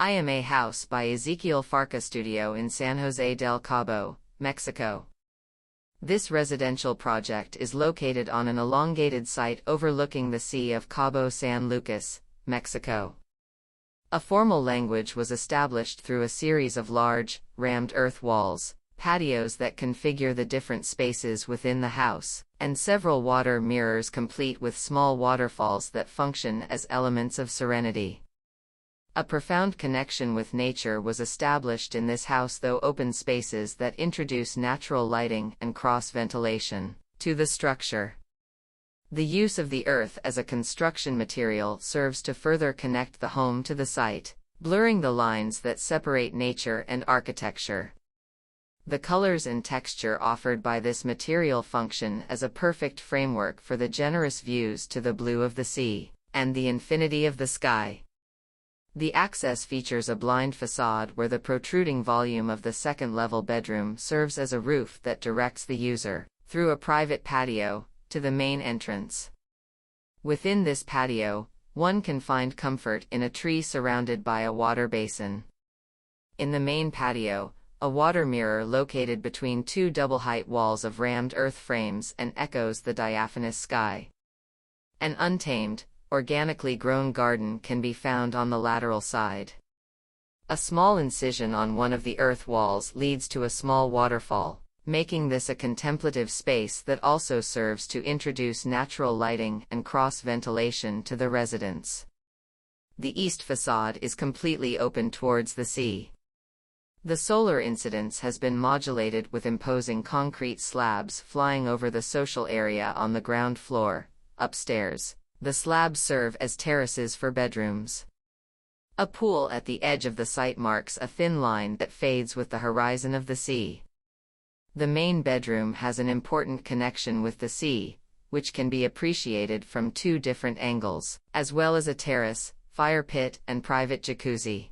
IMA house by Ezequiel Farca Studio in San José del Cabo, Mexico. This residential project is located on an elongated site overlooking the Sea of Cabo San Lucas, Mexico. A formal language was established through a series of large, rammed earth walls, patios that configure the different spaces within the house, and several water mirrors complete with small waterfalls that function as elements of serenity. A profound connection with nature was established in this house through open spaces that introduce natural lighting and cross-ventilation to the structure. The use of the earth as a construction material serves to further connect the home to the site, blurring the lines that separate nature and architecture. The colors and texture offered by this material function as a perfect framework for the generous views to the blue of the sea and the infinity of the sky. The access features a blind facade where the protruding volume of the second-level bedroom serves as a roof that directs the user, through a private patio, to the main entrance. Within this patio, one can find comfort in a tree surrounded by a water basin. In the main patio, a water mirror located between two double-height walls of rammed earth frames and echoes the diaphanous sky. An untamed, organically grown garden can be found on the lateral side. A small incision on one of the earth walls leads to a small waterfall, making this a contemplative space that also serves to introduce natural lighting and cross-ventilation to the residence. The east facade is completely open towards the sea. The solar incidence has been modulated with imposing concrete slabs flying over the social area on the ground floor. Upstairs, the slabs serve as terraces for bedrooms. A pool at the edge of the site marks a thin line that fades with the horizon of the sea. The main bedroom has an important connection with the sea, which can be appreciated from two different angles, as well as a terrace, fire pit, and private jacuzzi.